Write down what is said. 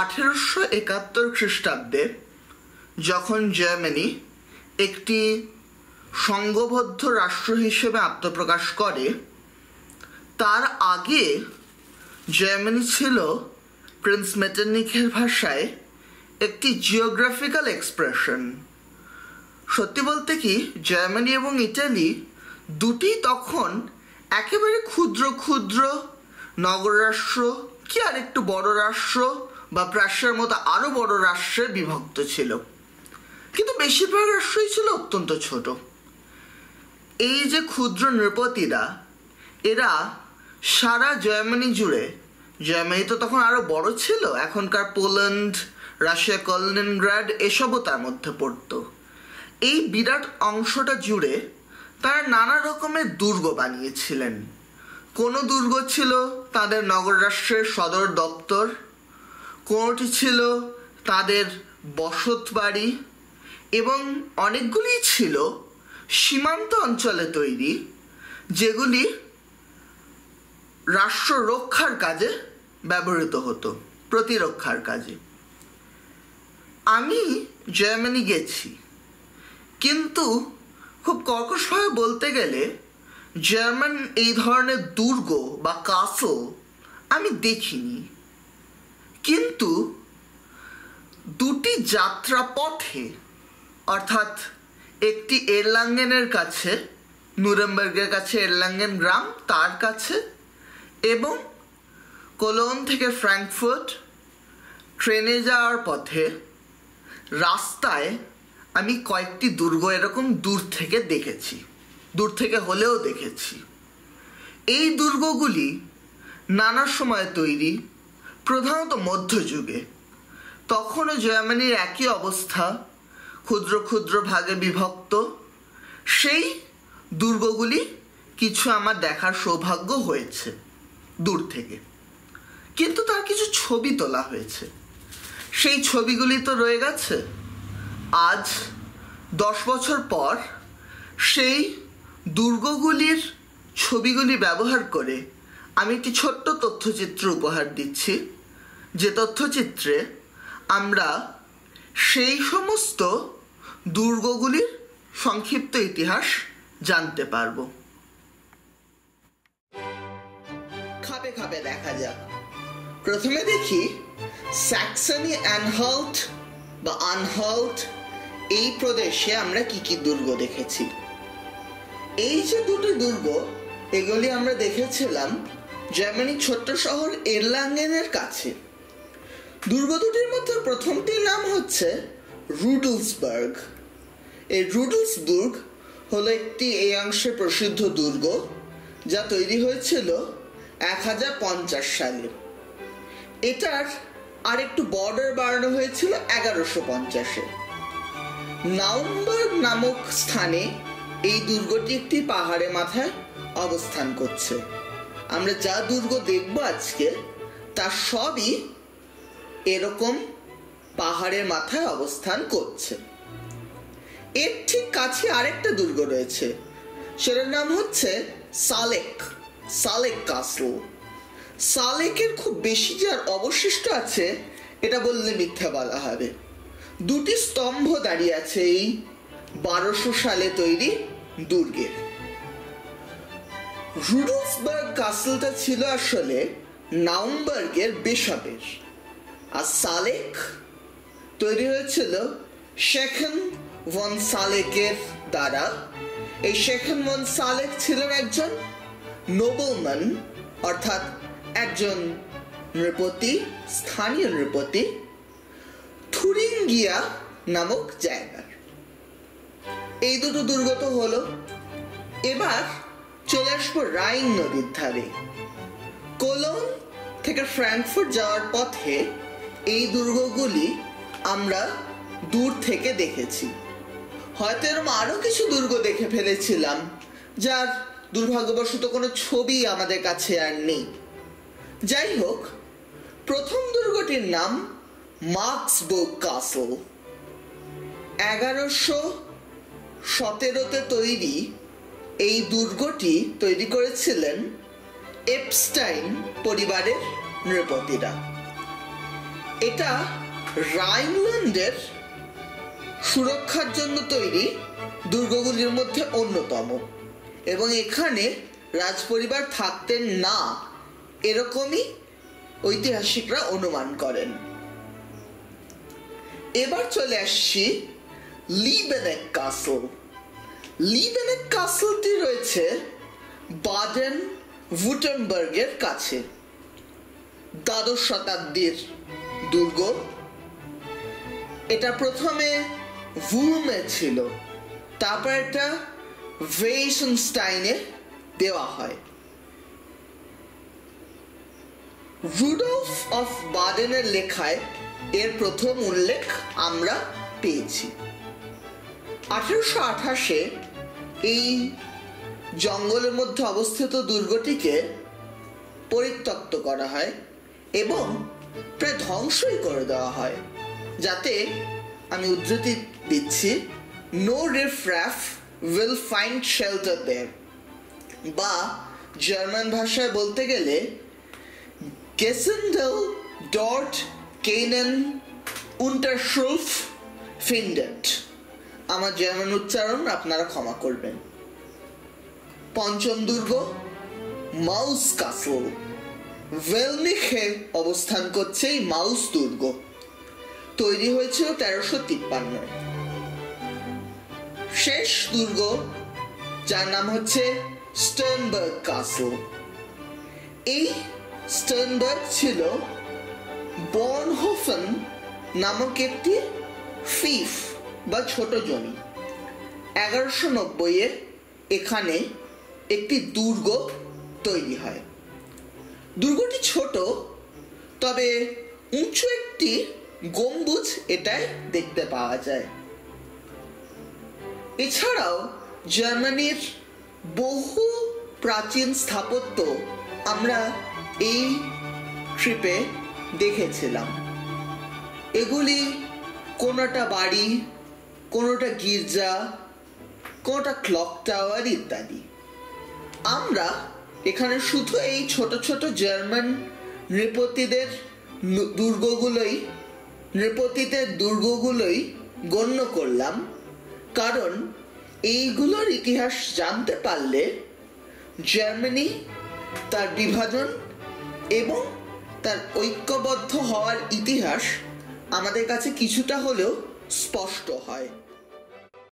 1871 খ্রিস্টাব্দে যখন জার্মানি একটি সংঘবদ্ধ রাষ্ট্র হিসেবে আত্মপ্রকাশ করে, তার আগে জার্মানি ছিল প্রিন্স মেটারনিখের ভাষায় একটি জিওগ্রাফিক্যাল এক্সপ্রেশন। সত্যি বলতে কি, জার্মানি এবং ইটালি দুটি তখন একেবারে ক্ষুদ্র ক্ষুদ্র নগররাষ্ট্র, কি আর একটু বড় রাষ্ট্র বা প্রাচ্যের মতো আরও বড় রাষ্ট্রে বিভক্ত ছিল, কিন্তু বেশিরভাগ রাষ্ট্রই ছিল অত্যন্ত ছোট। এই যে ক্ষুদ্র নৃপতিরা, এরা সারা জার্মানি জুড়ে, জার্মানি তো তখন আরও বড় ছিল, এখনকার পোল্যান্ড, রাশিয়া, কালিনিনগ্রাড এসবও তার মধ্যে পড়ত। এই বিরাট অংশটা জুড়ে তারা নানা রকমের দুর্গ বানিয়েছিলেন। কোনো দুর্গ ছিল তাদের নগর রাষ্ট্রের সদর দপ্তর, কোনোটি ছিল তাদের বসত বাড়ি, এবং অনেকগুলি ছিল সীমান্ত অঞ্চলে তৈরি, যেগুলি রাষ্ট্র রক্ষার কাজে ব্যবহৃত হতো, প্রতিরক্ষার কাজে। আমি জার্মানি গেছি, কিন্তু খুব কর্কশভাবে বলতে গেলে জার্মান এই ধরনের দুর্গ বা কাসল আমি দেখিনি। কিন্তু দুটি যাত্রাপথে, অর্থাৎ একটি এরলাঙ্গেনের কাছে, নুরেমবার্গের কাছে এরলাঙ্গেন গ্রাম, তার কাছে, এবং কোলোন থেকে ফ্র্যাঙ্কফুর্ট ট্রেনে যাওয়ার পথে রাস্তায় আমি কয়েকটি দুর্গ এরকম দূর থেকে দেখেছি, দূর থেকে হলেও দেখেছি। এই দুর্গগুলি নানা সময় তৈরি, প্রধানত মধ্যযুগে। তখনও জার্মানির একই অবস্থা, ক্ষুদ্র ক্ষুদ্র ভাগে বিভক্ত। সেই দুর্গগুলি কিছু আমার দেখার সৌভাগ্য হয়েছে দূর থেকে, কিন্তু তার কিছু ছবি তোলা হয়েছে। সেই ছবিগুলি তো রয়ে গেছে। আজ 10 বছর পর সেই দুর্গগুলির ছবিগুলি ব্যবহার করে আমি একটি ছোট্ট তথ্যচিত্র উপহার দিচ্ছি, যে তথ্যচিত্রে আমরা সেই সমস্ত দুর্গগুলির সংক্ষিপ্ত ইতিহাস জানতে পারব। খাপে খাপে দেখা যাক। প্রথমে দেখি স্যাক্সনি অ্যানহাল্ট বা আনহাল্ট, এই প্রদেশে আমরা কি কি দুর্গ দেখেছি। এই যে দুটি দুর্গ, এগুলি আমরা দেখেছিলাম জার্মানির ছোট্ট শহর এরলাঙ্গেনের কাছে। দুর্গ দুটির মধ্যে প্রথমটির নাম হচ্ছে রুডলসবার্গ। এই রুডলসবার্গ হলো একটি এই অংশে প্রসিদ্ধ দুর্গ, যা তৈরি হয়েছিল 1050 সালে। এটার আর একটু বর্ডার বাড়ানো হয়েছিল 1150-এ। নাউমবার্গ নামক স্থানে এই দুর্গটি একটি পাহাড়ের মাথায় অবস্থান করছে। আমরা যা দুর্গ দেখব আজকে, তা সবই এরকম পাহাড়ের মাথায় অবস্থান করছে। এর ঠিক কাছে আরেকটা দুর্গ রয়েছে, সেটার নাম হচ্ছে সালেক, সালেক কাসল। সালেকের খুব বেশি যে আর অবশিষ্ট আছে এটা বললে মিথ্যা বলা হবে। দুটি স্তম্ভ দাঁড়িয়ে আছে এই 1200 সালে তৈরি দুর্গের। রুডলসবার্গ কাসলটা ছিল আসলে নাউমবার্গের বিশপের, আর সালেক তৈরি হয়েছিল শেখেন ভন সালেকের দ্বারা। এই শেখেন ভন সালেক ছিলেন একজন নোবেলম্যান, অর্থাৎ একজন নৃপতি, স্থানীয় নৃপতি, থুরিঙ্গিয়া নামক জায়গার। এই দুটো দুর্গ তো হলো। এবার চলে আসবো রাইন নদীর ধারে। কোলোন থেকে ফ্র্যাঙ্কফুর্ট যাওয়ার পথে এই দুর্গগুলি আমরা দূর থেকে দেখেছি। হয়তো এরকম আরো কিছু দুর্গ দেখে ফেলেছিলাম, যার দুর্ভাগ্যবশত কোনো ছবি আমাদের কাছে আর নেই। যাই হোক, প্রথম দুর্গটির নাম মার্কসবুর্গ কাসল। 1117-তে তৈরি এই দুর্গটি তৈরি করেছিলেন এপস্টাইন পরিবারের নৃপতিরা। এটা রাইনল্যান্ডের সুরক্ষার জন্য তৈরি দুর্গগুলির মধ্যে অন্যতম, এবং এখানে রাজপরিবার থাকতেন না এরকমই ঐতিহাসিকরা অনুমান করেন। এবার চলে আসছি লিবেনেক কাসল। লিবেনেক কাসলটি রয়েছে বাডেন ভুটেনবার্গের কাছে। দ্বাদশ শতাব্দীর দুর্গ। এটা প্রথমে ভুলমে ছিল, তারপর এটা ভেইসেনস্টাইনে দেওয়া হয়। রুডলফ অফ বাডেনের লেখায় এর প্রথম উল্লেখ আমরা পেয়েছি। 1828-এ এই জঙ্গলের মধ্যে অবস্থিত দুর্গটিকে পরিত্যক্ত করা হয় এবং প্রায় ধ্বংসই করে দেওয়া হয়, যাতে, আমি উদ্ধৃতি দিচ্ছি, নো রিফরাফ উইল ফাইন্ড শেল্টার দেয়ার, বা জার্মান ভাষায় বলতে গেলে গেসেন্ডেল ডট কেনেন উন্টারশুলফ ফিন্ডেট। আমার জার্মান উচ্চারণ আপনারা ক্ষমা করবেন। পঞ্চম দুর্গ মাউস কাসল। ভেলনিখে অবস্থান করছে এই মাউস দুর্গ। তৈরি হয়েছিল 1353। শেষ দুর্গ, যার নাম হচ্ছে স্টার্নবার্গ কাসল। এই স্টার্নবার্গ ছিল বর্নহোফেন নামক একটি ফিফ বা ছোট জমি। 1190-এ এখানে একটি দুর্গ তৈরি হয়। দুর্গটি ছোট, তবে উঁচু একটি গম্বুজ এটায় দেখতে পাওয়া যায়। এছাড়াও জার্মানির বহু প্রাচীন স্থাপত্য আমরা এই ট্রিপে দেখেছিলাম। এগুলি কোনোটা বাড়ি, কোনোটা গির্জা, কোনোটা ক্লক টাওয়ার ইত্যাদি। আমরা এখানে শুধু এই ছোট ছোট জার্মান নৃপতিদের দুর্গগুলোই গণ্য করলাম, কারণ এইগুলোর ইতিহাস জানতে পারলে জার্মানি, তার বিভাজন এবং তার ঐক্যবদ্ধ হওয়ার ইতিহাস আমাদের কাছে কিছুটা হলেও স্পষ্ট হয়।